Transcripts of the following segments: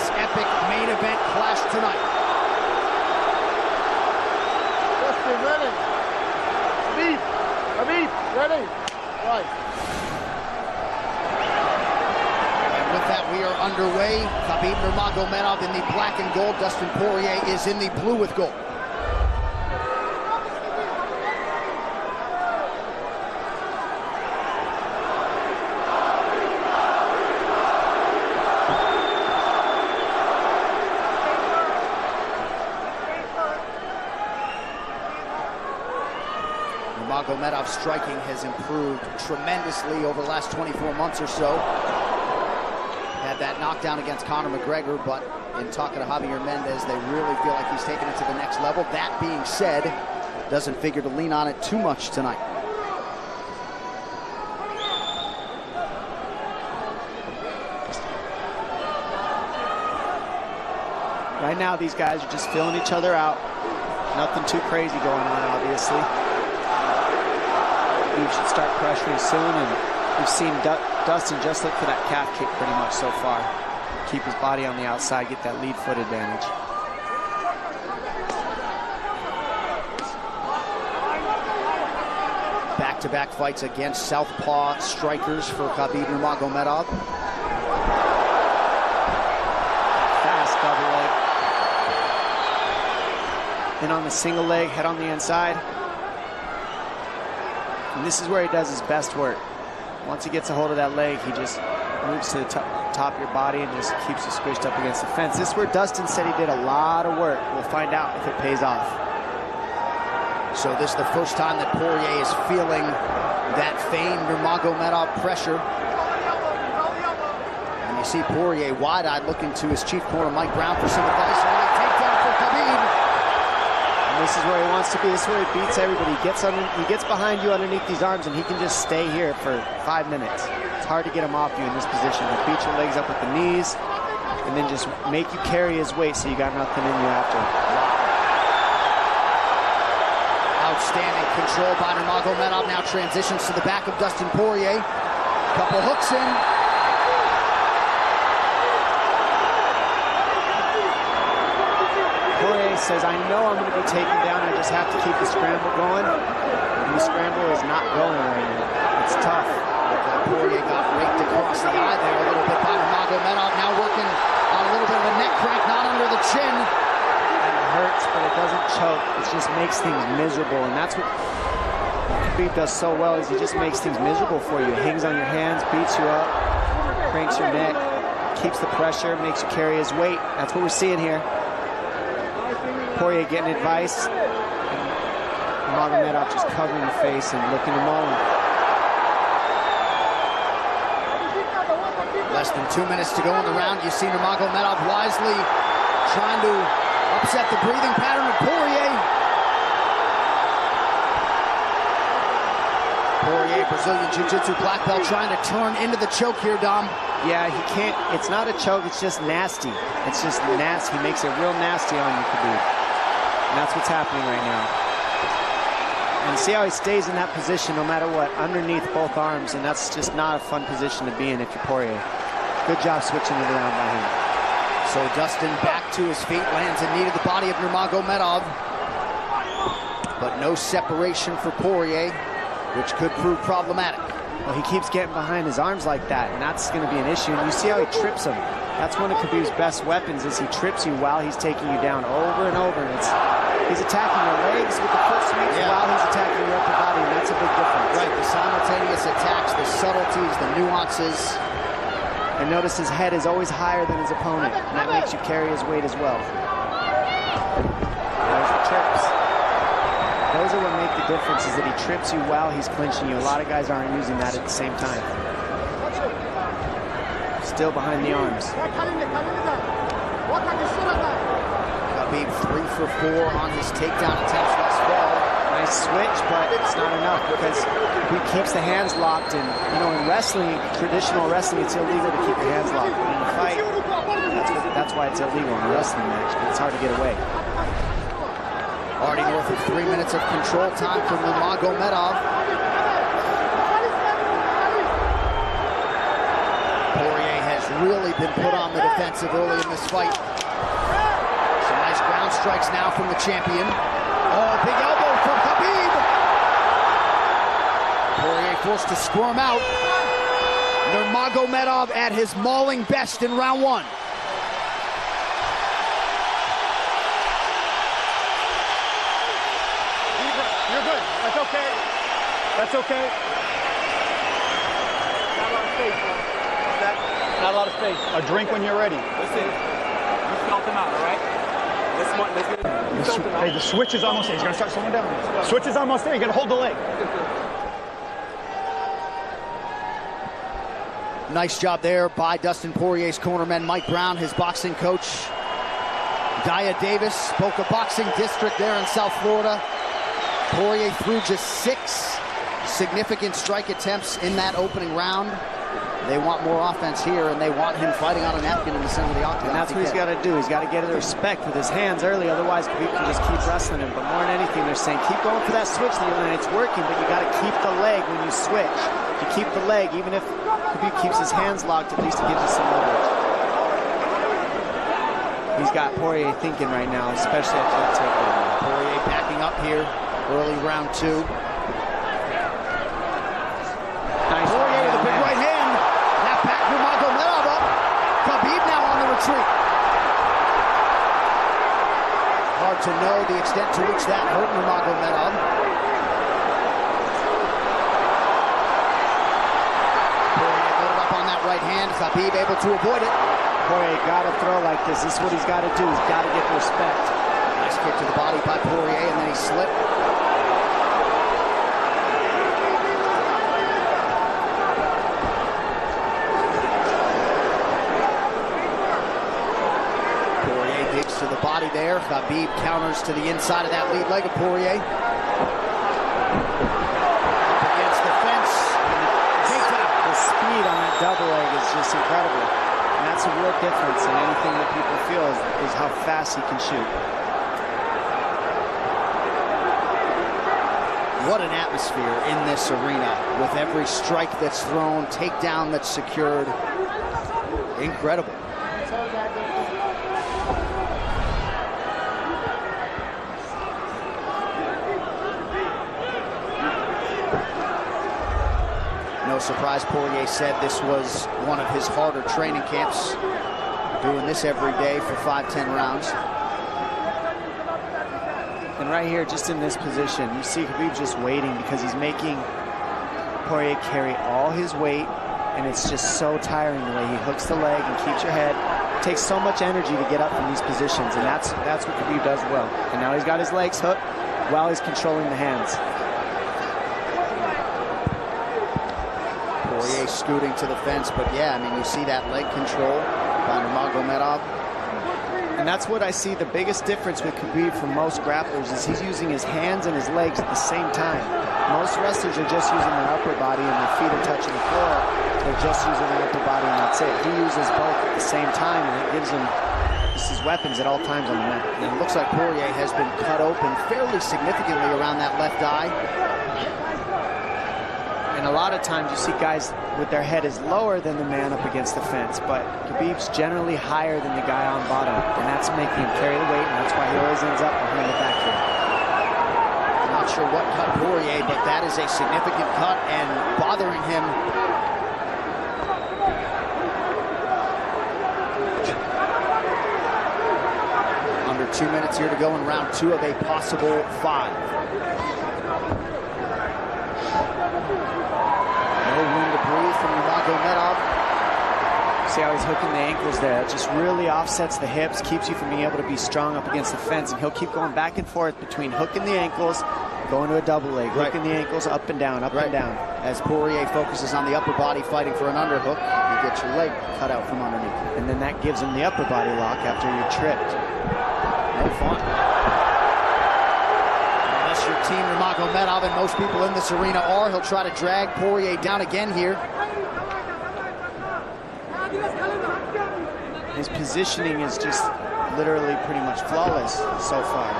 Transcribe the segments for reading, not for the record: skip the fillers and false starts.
this epic main event clash tonight. Justin, ready? Khabib, ready? Right. And with that, we are underway. Khabib Nurmagomedov in the black and gold. Dustin Poirier is in the blue with gold. Nurmagomedov's striking has improved tremendously over the last 24 months or so. Had that knockdown against Conor McGregor, but in talking to Javier Mendez, they really feel like he's taken it to the next level. That being said, doesn't figure to lean on it too much tonight. Right now, these guys are just filling each other out. Nothing too crazy going on, obviously. We should start pressuring soon, and we've seen Dustin just look for that calf kick pretty much so far. Keep his body on the outside, get that lead foot advantage. Back-to-back fights against southpaw strikers for Khabib Nurmagomedov. Fast double leg. Then on the single leg, head on the inside. And this is where he does his best work. Once he gets a hold of that leg, he just moves to the top of your body and just keeps you squished up against the fence. This is where Dustin said he did a lot of work. We'll find out if it pays off. So this is the first time that Poirier is feeling that famed Nurmagomedov pressure. And you see Poirier wide-eyed looking to his chief corner, Mike Brown, for some advice. And a takedown for Khabib. And this is where he wants to be. This is where he beats everybody. He gets behind you underneath these arms, and he can just stay here for 5 minutes. It's hard to get him off you in this position. He'll beat your legs up with the knees, and then just make you carry his weight so you got nothing in you after. Outstanding control by Nurmagomedov. Now transitions to the back of Dustin Poirier. Couple hooks in. Poirier says, I know I'm going to be taken down. I just have to keep the scramble going. And the scramble is not going right now. It's tough. Poirier got raked across the eye there a little bit by Nurmagomedov. Now working on a little bit of a neck crank, not under the chin. Hurts, but it doesn't choke. It just makes things miserable, and that's what Khabib does so well, is he just makes things miserable for you. Hangs on your hands, beats you up, cranks your neck, keeps the pressure, makes you carry his weight. That's what we're seeing here. Poirier getting advice, and Nurmagomedov just covering the face and looking to moan. Less than 2 minutes to go in the round. You see Nurmagomedov wisely trying to upset the breathing pattern of Poirier. Poirier, Brazilian Jiu-Jitsu black belt, trying to turn into the choke here, Dom. Yeah, he can't. It's not a choke. It's just nasty. It's just nasty. He makes it real nasty on you, Khabib. And that's what's happening right now. And see how he stays in that position no matter what, underneath both arms. And that's just not a fun position to be in if you're Poirier. Good job switching it around by him. So Dustin back to his feet, lands in need of the body of Nurmagomedov. But no separation for Poirier, which could prove problematic. Well, he keeps getting behind his arms like that, and that's going to be an issue. And you see how he trips him. That's one of Khabib's best weapons, is he trips you while he's taking you down over and over. And he's attacking your legs with the foot sweeps while he's attacking your upper body, and that's a big difference. Right, the simultaneous attacks, the subtleties, the nuances. And notice his head is always higher than his opponent, and that makes you carry his weight as well. There's the trips. Those are what make the difference, is that he trips you while he's clinching you. A lot of guys aren't using that at the same time. Still behind the arms. Khabib 3 for 4 on his takedown attempts thus far. Nice switch, but it's not enough because he keeps the hands locked. And you know, in wrestling, traditional wrestling, it's illegal to keep the hands locked. But in a fight, that's why it's illegal in a wrestling match. But it's hard to get away. Already north of 3 minutes of control time for Nurmagomedov. Poirier has has really been put on the defensive early in this fight. Some nice ground strikes now from the champion. Oh, big elbow from Khabib. Poirier forced to squirm out. Nurmagomedov at his mauling best in round one. You're good. That's okay. That's okay. Not a lot of space, bro. Not a lot of space. A drink when you're ready. Listen, you felt him out, all right? Let's get it. You felt him out. Hey, the switch is almost there. He's gonna start slowing down. Switch is almost there. You gotta hold the leg. Nice job there by Dustin Poirier's cornerman, Mike Brown, his boxing coach. Daya Davis, Boca Boxing District there in South Florida. Poirier threw just 6 significant strike attempts in that opening round. They want more offense here, and they want him fighting on a napkin in the center of the octagon. And that's what he's got to do. He's got to get the respect with his hands early. Otherwise, Khabib can just keep wrestling him. But more than anything, they're saying keep going for that switch, and it's working, but you got to keep the leg when you switch. You keep the leg, even if Khabib keeps his hands locked, at least it gives you some leverage. He's got Poirier thinking right now, especially after that takedown. Poirier backing up here, early round 2. Nice. Poirier with a big right hand. That back Nurmagomedov up. Khabib now on the retreat. Hard to know the extent to which that hurt Nurmagomedov. Poirier loaded up on that right hand. Khabib able to avoid it. Poirier got to throw like this. This is what he's got to do. He's got to get the respect. Nice kick to the body by Poirier, and then he slipped. Poirier digs to the body there. Khabib counters to the inside of that lead leg of Poirier. Up against the fence. The speed on that double leg is just incredible. And that's a real difference in anything that people feel is how fast he can shoot. What an atmosphere in this arena with every strike that's thrown, takedown that's secured. Incredible. No surprise, Poirier said this was one of his harder training camps, doing this every day for 5-10 rounds. And right here, just in this position, you see Khabib just waiting because he's making Poirier carry all his weight, and it's just so tiring the way he hooks the leg and keeps your head. It takes so much energy to get up from these positions, and that's what Khabib does well. And now he's got his legs hooked while he's controlling the hands. Poirier scooting to the fence, but yeah, I mean, you see that leg control by Nurmagomedov. And that's what I see the biggest difference with Khabib from most grapplers is he's using his hands and his legs at the same time. Most wrestlers are just using their upper body and their feet are touching the floor. They're just using their upper body and that's it. He uses both at the same time, and it gives him his weapons at all times on the mat. And it looks like Poirier has been cut open fairly significantly around that left eye. And a lot of times you see guys with their head is lower than the man up against the fence, but Khabib's generally higher than the guy on bottom, and that's making him carry the weight, and that's why he always ends up behind the back here. Not sure what cut Poirier, but that is a significant cut and bothering him. Under 2 minutes here to go in round 2 of a possible 5. No room to breathe from Nurmagomedov. See how he's hooking the ankles there. It just really offsets the hips, keeps you from being able to be strong up against the fence, and he'll keep going back and forth between hooking the ankles, going to a double leg, hooking the ankles up and down, up and down. As Poirier focuses on the upper body fighting for an underhook, you get your leg cut out from underneath. And then that gives him the upper body lock after you're tripped. No fun. Unless you're Team Nurmagomedov, and most people in this arena are, he'll try to drag Poirier down again here. His positioning is just literally pretty much flawless so far.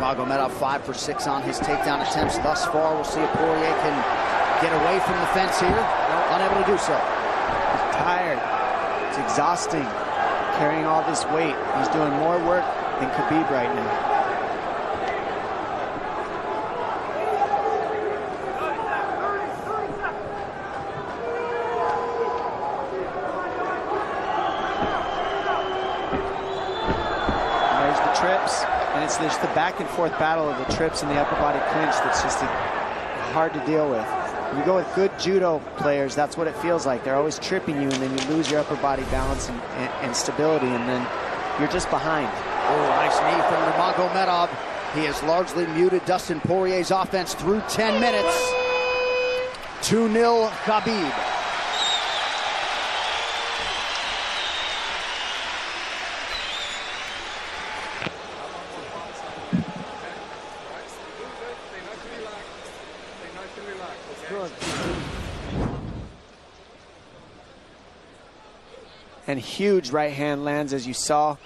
Nurmagomedov 5 for 6 on his takedown attempts thus far. We'll see if Poirier can get away from the fence here. Unable to do so. He's tired. It's exhausting carrying all this weight. He's doing more work than Khabib right now. Trips, and it's just the back and forth battle of the trips and the upper body clinch that's just hard to deal with. When you go with good judo players, that's what it feels like. They're always tripping you, and then you lose your upper body balance and stability, and then you're just behind. Oh, nice knee from Nurmagomedov. He has largely muted Dustin Poirier's offense through 10 minutes. 2-0 Khabib. And huge right hand lands, as you saw.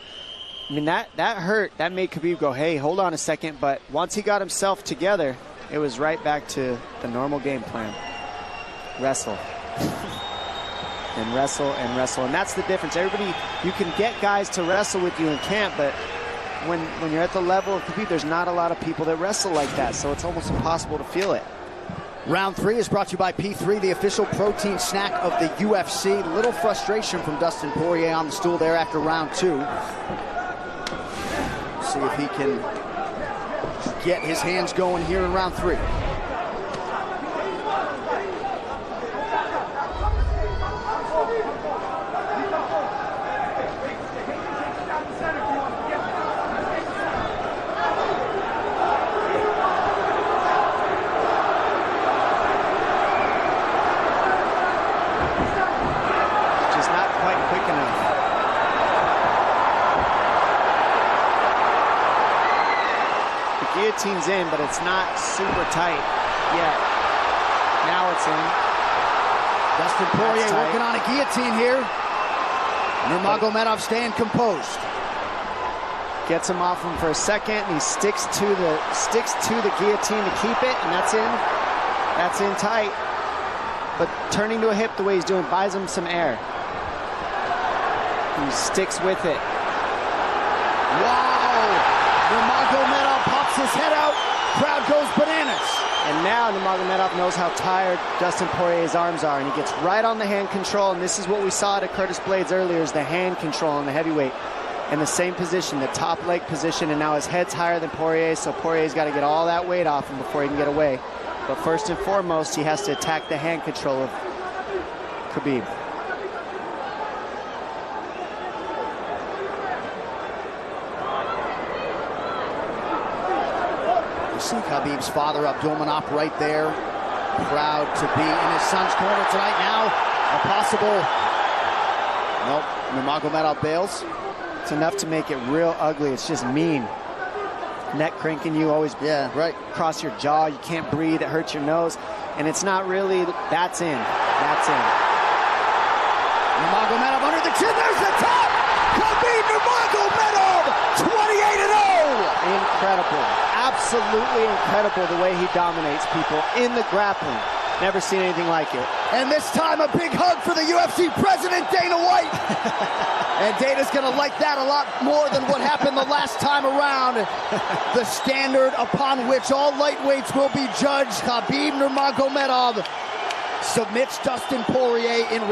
I mean, that hurt. That made Khabib go, hey, hold on a second. But once he got himself together, it was right back to the normal game plan. Wrestle. And wrestle and wrestle. And that's the difference. Everybody, you can get guys to wrestle with you in camp, but when you're at the level of Khabib, there's not a lot of people that wrestle like that. So it's almost impossible to feel it. Round 3 is brought to you by P3, the official protein snack of the UFC. Little frustration from Dustin Poirier on the stool there after round 2. See if he can get his hands going here in round 3. Guillotine's in, but it's not super tight yet. Now it's in. Dustin Poirier working on a guillotine here. Nurmagomedov staying composed. Gets him off him for a second, and he sticks to the guillotine to keep it, and that's in. That's in tight. But turning to a hip the way he's doing buys him some air. He sticks with it. Wow! Nurmagomedov pops his head out, crowd goes bananas. And now Nurmagomedov knows how tired Dustin Poirier's arms are, and he gets right on the hand control, and this is what we saw at Curtis Blades earlier, is the hand control on the heavyweight. In the same position, the top leg position, and now his head's higher than Poirier's, so Poirier's got to get all that weight off him before he can get away. But first and foremost, he has to attack the hand control of Khabib. See Khabib's father, Abdulmanap, right there. Proud to be in his son's corner tonight. Now, a possible... Nope, Nurmagomedov bails. It's enough to make it real ugly. It's just mean. Neck cranking you, always cross your jaw. You can't breathe. It hurts your nose. And it's not really... That's in. That's in. Nurmagomedov under the chin. There's the top! Khabib Nurmagomedov, 28-0! Incredible. Absolutely incredible the way he dominates people in the grappling. Never seen anything like it. And this time a big hug for the UFC president, Dana White. And Dana's gonna like that a lot more than what happened the last time around. The standard upon which all lightweights will be judged. Khabib Nurmagomedov submits Dustin Poirier in